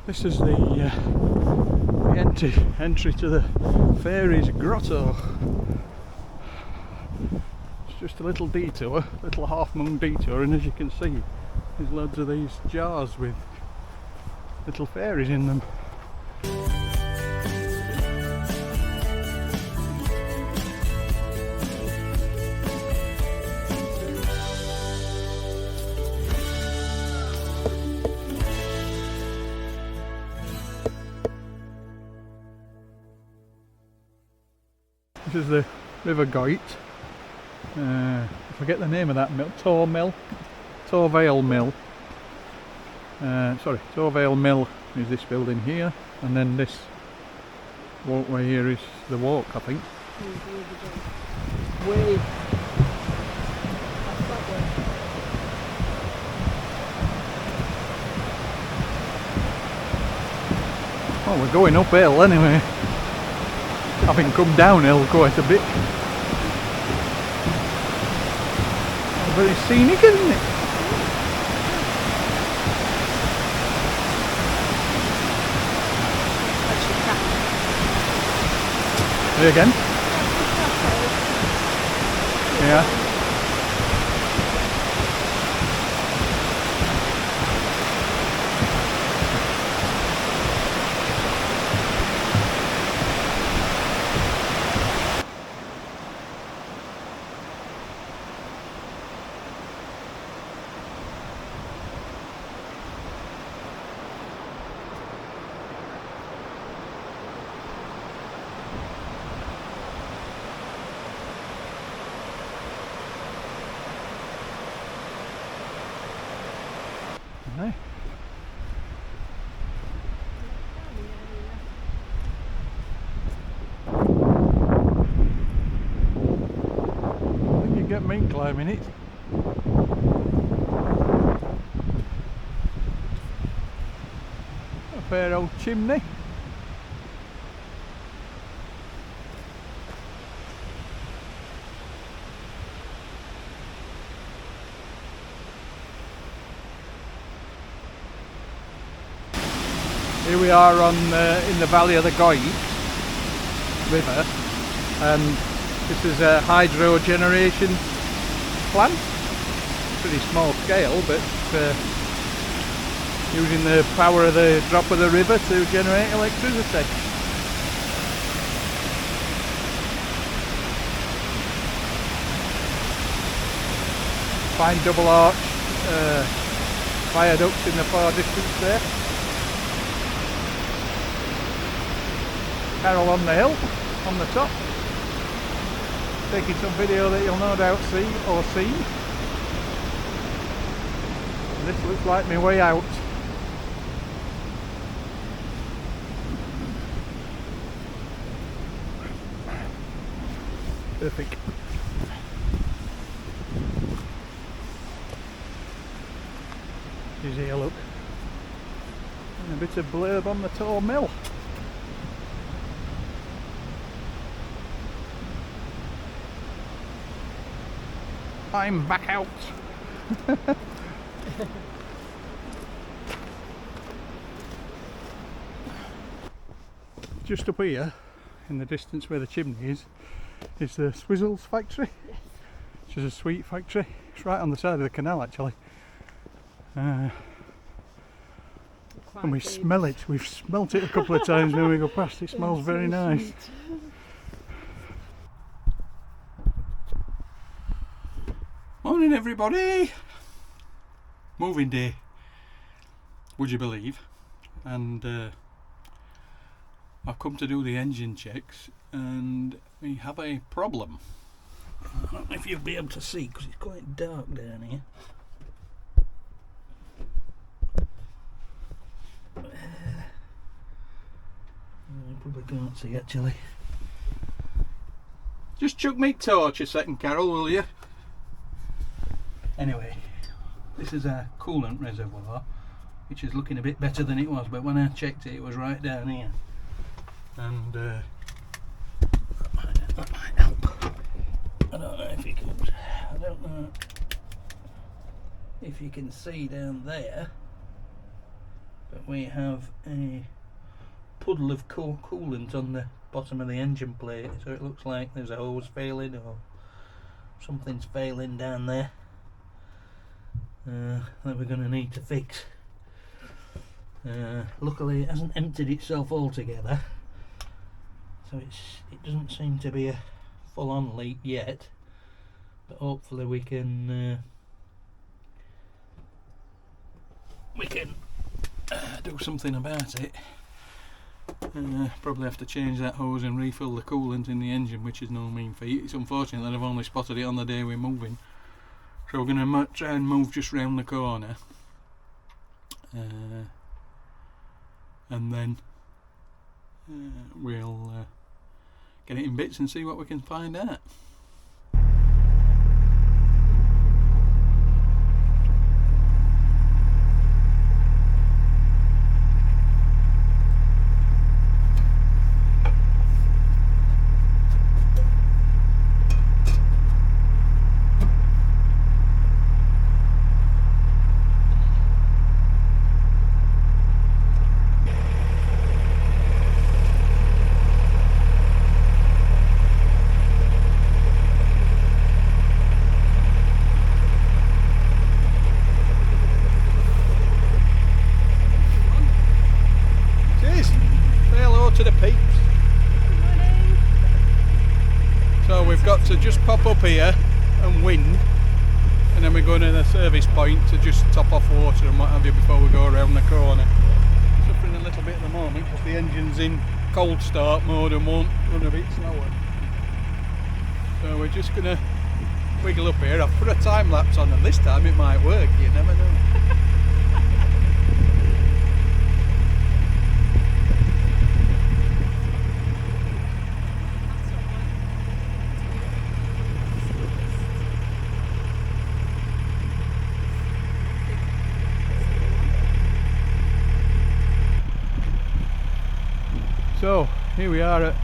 This is the entry to the Fairies Grotto. It's just a little detour, little half-moon detour, and as you can see, there's loads of these jars with little fairies in them. This is the River Goit. I forget the name of that mill. Torvale Mill. Torvale Mill is this building here, and then this walkway here is the walk, I think. Way. Oh, we're going uphill anyway. Having come downhill quite a bit. Very scenic, isn't it? There again? Yeah. Hey. I think you get me climbing it. A fair old chimney. Here we are on in the valley of the Goit River, and this is a hydro generation plant. Pretty small scale, but using the power of the drop of the river to generate electricity. Fine double arch viaduct in the far distance there. Carol on the hill, on the top, taking some video that you'll no doubt see or see. And this looks like my way out. Perfect. Here's here, look. And a bit of blurb on the Tor Mill. I'm back out. Just up here, in the distance where the chimney is the Swizzles factory, which is a sweet factory. It's right on the side of the canal actually. And we smell it. We've smelt it a couple of times when we go past. It smells very nice. Morning everybody! Moving day, would you believe? And I've come to do the engine checks and we have a problem. I don't know if you'll be able to see because it's quite dark down here. You probably can't see actually. Just chuck me torch a second, Carol, will you? Anyway, this is a coolant reservoir, which is looking a bit better than it was, but when I checked it, it was right down here. And that might help. I don't know if you can. I don't know if you can see down there, But we have a puddle of coolant on the bottom of the engine plate, so it looks like there's a hose failing or something's failing down there that we're going to need to fix. Luckily it hasn't emptied itself altogether, so it doesn't seem to be a full-on leak yet, but hopefully we can do something about it. Probably have to change that hose and refill the coolant in the engine, which is no mean feat. It's unfortunate that I've only spotted it on the day we're moving, so we're going to try and move just round the corner, and then we'll get it in bits and see what we can find out. To the peeps. So we've got to just pop up here and wind, and then we're going to the service point to just top off water and what have you before we go around the corner. Suffering a little bit at the moment because the engine's in cold start mode and won't run a bit slower. So we're just going to wiggle up here. I've put a time lapse on, and this time it might work, you never know. So here we are at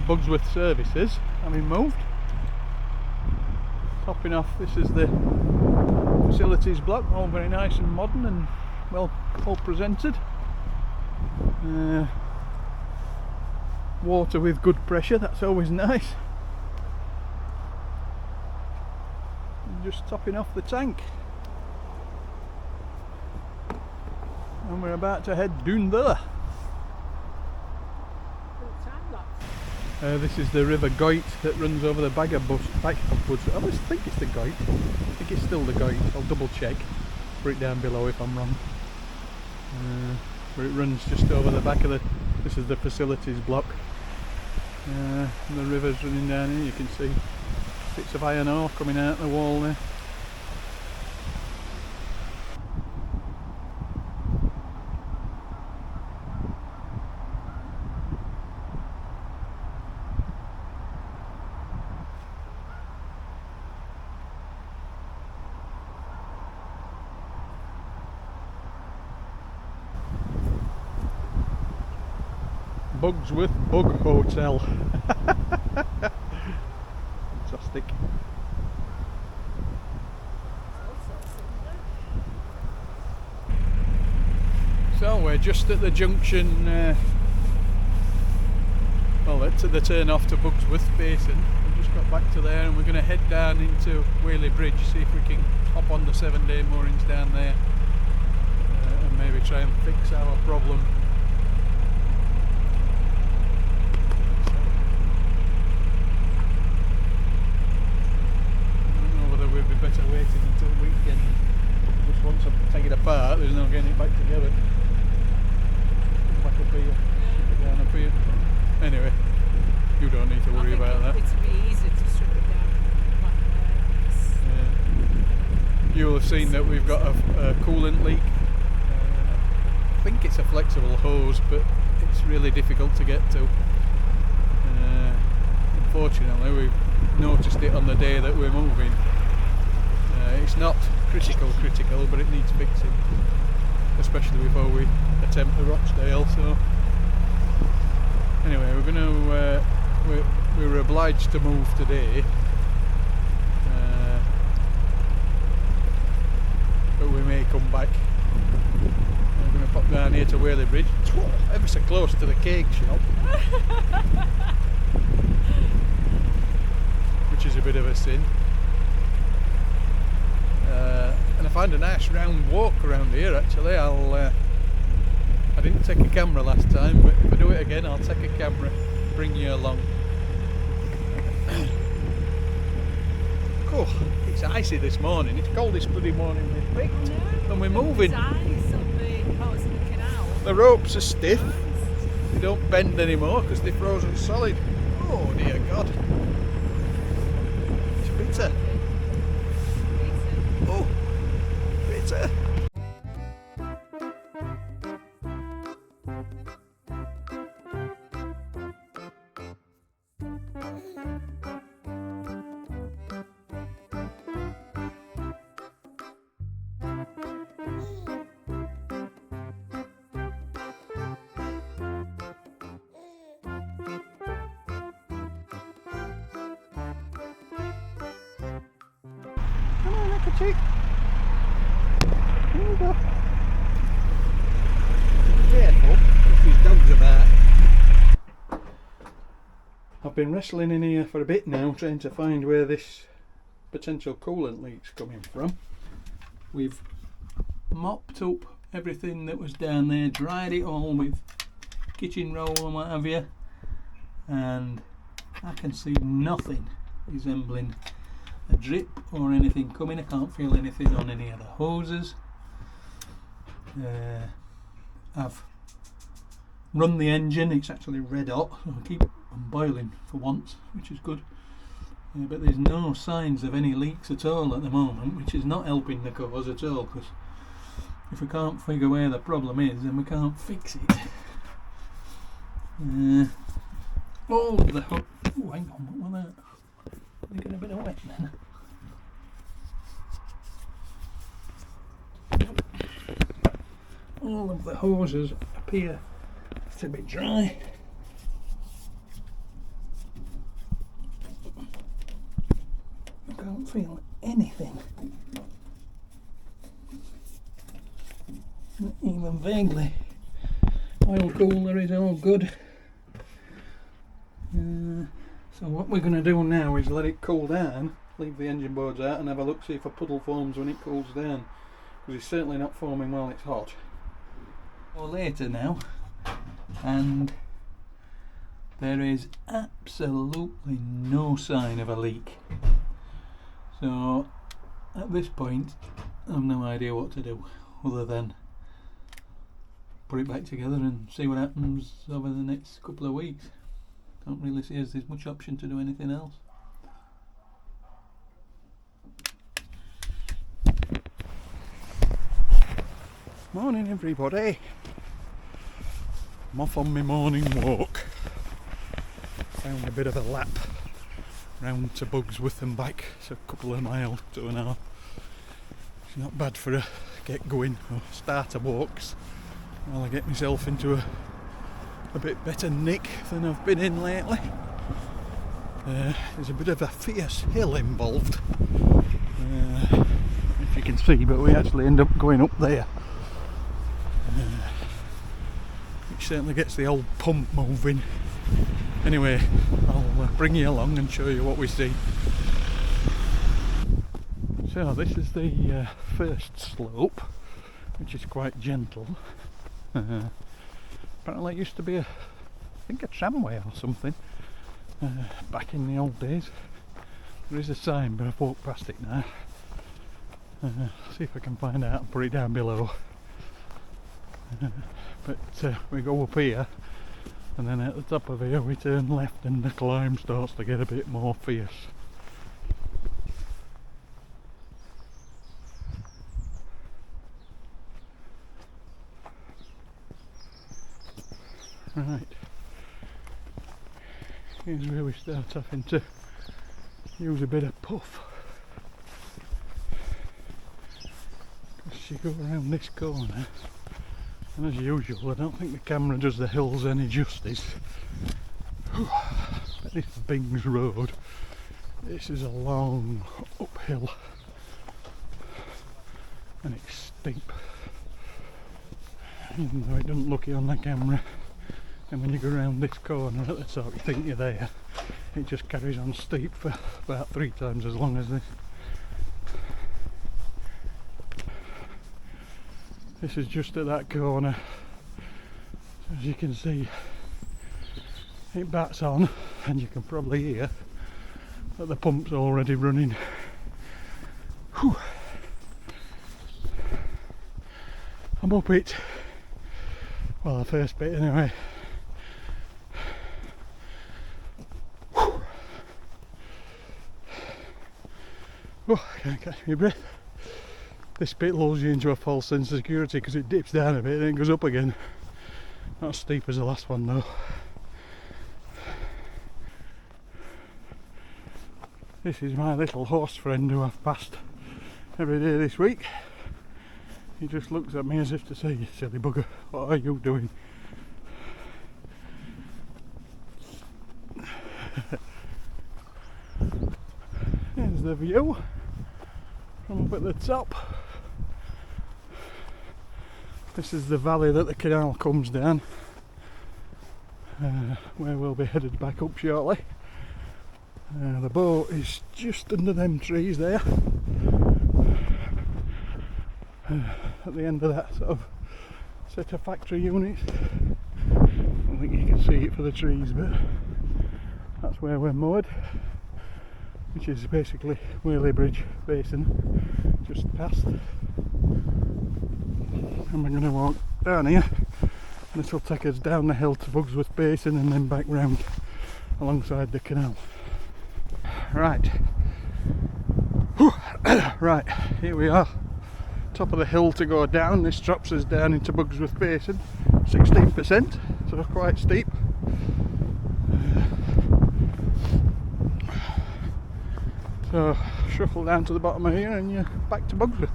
Bugsworth Services, having moved. Topping off, this is the facilities block, all very nice and modern and well presented. Water with good pressure, that's always nice. And just topping off the tank. And we're about to head down there. This is the River Goit that runs over the back of Bugsworth. I always think it's the Goit. I think it's still the Goit. I'll double check. Put it down below if I'm wrong. But it runs just over the back of the. This is the facilities block. And the river's running down here. You can see bits of iron ore coming out the wall there. Bugsworth Bug Hotel. Fantastic. So we're just at the junction, well, at the turn off to Bugsworth Basin. We've just got back to there and we're going to head down into Whaley Bridge, see if we can hop on the 7-day moorings down there and maybe try and fix our problem. Better waiting until weekend. Just once I take it apart, there's no getting it back together. Back up here, strip it down up here. Anyway, you don't need to worry about that. It's really easy to strip it down back there. Yeah. You'll have seen that we've got a coolant leak. I think it's a flexible hose, but it's really difficult to get to. Unfortunately, we've noticed it on the day that we're moving. It's not critical, but it needs fixing, especially before we attempt the Rochdale. So anyway, we're going to we were obliged to move today, but we may come back. We're going to pop down here to Whaley Bridge. Ever so close to the cake shop. Which is a bit of a sin. And I find a nice round walk around here actually. I didn't take a camera last time, but if I do it again I'll take a camera, bring you along. Cool. It's icy this morning. It's coldest bloody morning we've picked. And we're moving. There's ice on the parts of the canal. The ropes are stiff. They don't bend anymore because they're frozen solid. Oh dear God. It's bitter. Oh, bitter. Come on, Chick. Here we go. Careful, if these dogs about. I've been wrestling in here for a bit now, trying to find where this potential coolant leak's coming from. We've mopped up everything that was down there, dried it all with kitchen roll and what have you, and I can see nothing resembling a drip or anything coming. I can't feel anything on any of the hoses. I've run the engine, it's actually red hot, so I keep boiling for once, which is good. But there's no signs of any leaks at all at the moment, which is not helping the cause at all, because if we can't figure where the problem is, then we can't fix it. All of the oh, hang on, what was that? They get a bit of wet then. All of the hoses appear to be dry. I can't feel anything. Not even vaguely. Oil cooler is all good. So what we're going to do now is let it cool down, leave the engine boards out and have a look, see if a puddle forms when it cools down, because it's certainly not forming while it's hot. Or later now, and there is absolutely no sign of a leak. So at this point I've no idea what to do other than put it back together and see what happens over the next couple of weeks. Don't really see as there's much option to do anything else. Morning everybody. I'm off on my morning walk. Found a bit of a lap round to Bugsworth and back. It's a couple of miles, 2.5. It's not bad for a get going or starter walks while I get myself into a bit better nick than I've been in lately. There's a bit of a fierce hill involved, if you can see, but we actually end up going up there, which certainly gets the old pump moving. Anyway, I'll bring you along and show you what we see. So this is the first slope, which is quite gentle. Apparently it used to be I think a tramway or something back in the old days. There is a sign, but I've walked past it now. See if I can find out and put it down below. But we go up here, and then at the top of here we turn left and the climb starts to get a bit more fierce. Right, here's where we start having to use a bit of puff. As you go around this corner, and as usual I don't think the camera does the hills any justice. But this Bings Road, this is a long uphill and it's steep. even though it doesn't look it on the camera. And when you go around this corner at the top, you think you're there. It just carries on steep for about 3 times as long as this. This is just at that corner. As you can see, it bats on, and you can probably hear that the pump's already running. Whew. I'm up it. Well, the first bit anyway. Whew. Oh, I can't catch my breath. This bit lulls you into a false sense of security because it dips down a bit and then goes up again. Not as steep as the last one though. This is my little horse friend who I've passed every day this week. He just looks at me as if to say, "You silly bugger, what are you doing?" There's the view from up at the top. This is the valley that the canal comes down, where we'll be headed back up shortly. The boat is just under them trees there, at the end of that sort of set of factory units. I don't think you can see it for the trees, but that's where we're moored, which is basically Whaley Bridge Basin, just past. And we're going to walk down here, and this will take us down the hill to Bugsworth Basin and then back round alongside the canal. Right, right, here we are, top of the hill to go down. This drops us down into Bugsworth Basin, 16%, so quite steep. So shuffle down to the bottom of here and you're back to Bugsworth.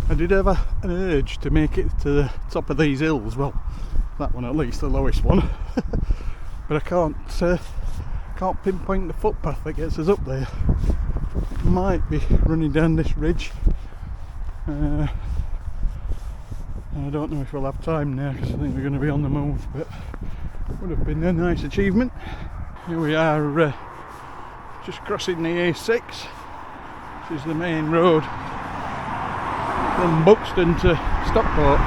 I did have an urge to make it to the top of these hills, well, that one at least, the lowest one, but I can't pinpoint the footpath that gets us up there. It might be running down this ridge. I don't know if we'll have time now because I think we're going to be on the move, but it would have been a nice achievement. Here we are, just crossing the A6, which is the main road from Buxton to Stockport.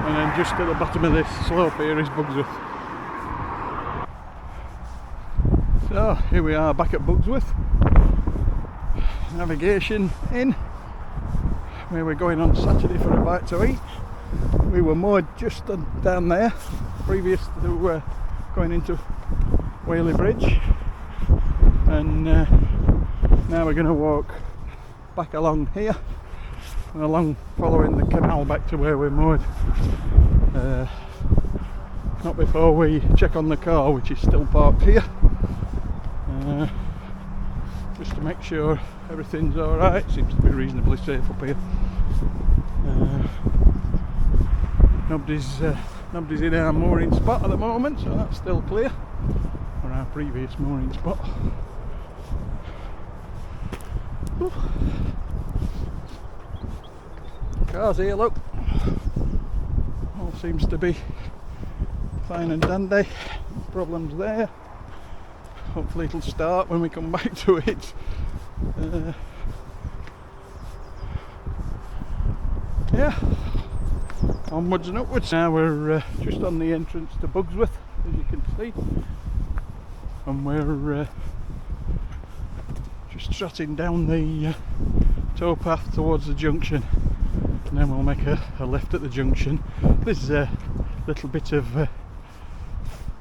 And then just at the bottom of this slope here is Bugsworth. So here we are back at Bugsworth. Navigation in, where we're going on Saturday for a bite to eat. We were moored just down there previous to going into Whaley Bridge, and now we're going to walk back along here and along following the canal back to where we're moored. Not before we check on the car, which is still parked here, just to make sure everything's alright. Seems to be reasonably safe up here. Nobody's in our mooring spot at the moment, so that's still clear, or our previous mooring spot. Ooh. Cars here, look, all seems to be fine and dandy, no problems there. Hopefully it'll start when we come back to it. Yeah, onwards and upwards. Now we're just on the entrance to Bugsworth, as you can see, and we're just trotting down the towpath towards the junction, and then we'll make a left at the junction. There's a little bit of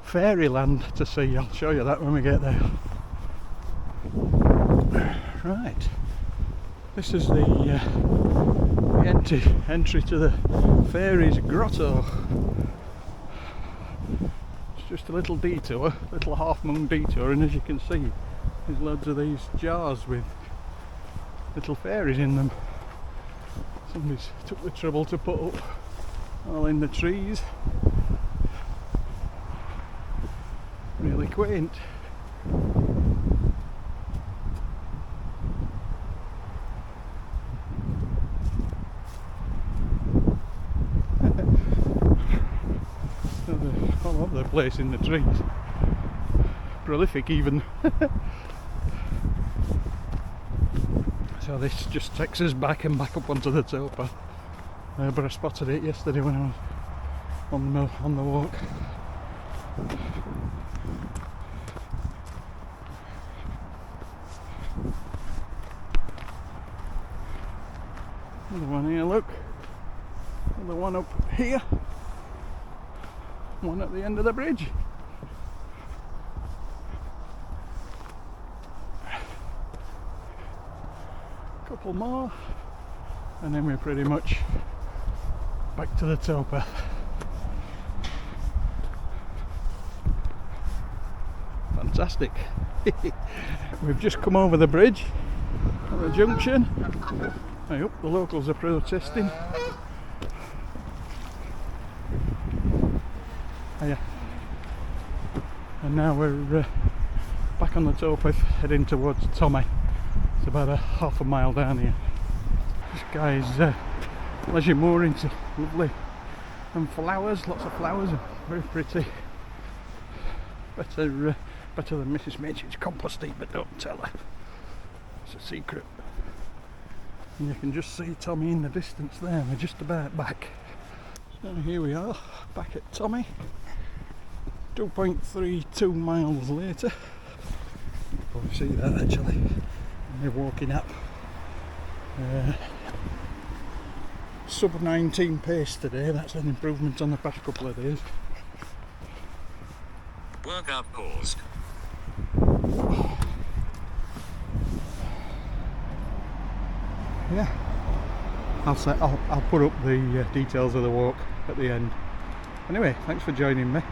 fairyland to see. I'll show you that when we get there. Right, this is the entry to the fairies grotto. It's just a little detour, little half moon detour, and as you can see there's loads of these jars with little fairies in them. Somebody's took the trouble to put up all in the trees. Really quaint. all over the place in the trees. Prolific even. So this just takes us back and back up onto the towpath. But I spotted it yesterday when I was on the walk. Another one here, look. Another one up here. One at the end of the bridge. Couple more, and then we're pretty much back to the towpath. Fantastic. We've just come over the bridge at the junction. I hope the locals are protesting. Yeah. And now we're back on the towpath heading towards Tommi. It's about a half a mile down here. This guy's leisure moorings are lovely, and flowers, lots of flowers, and very pretty. Better than Mrs. Mitchell's compost heap, but don't tell her. It's a secret. And you can just see Tommi in the distance there. We're just about back. So here we are, back at Tommi. 2.32 miles later. You can probably see that actually. We're walking up sub 19 pace today. That's an improvement on the past couple of days. Workout paused. Yeah, I'll put up the details of the walk at the end. Anyway, thanks for joining me.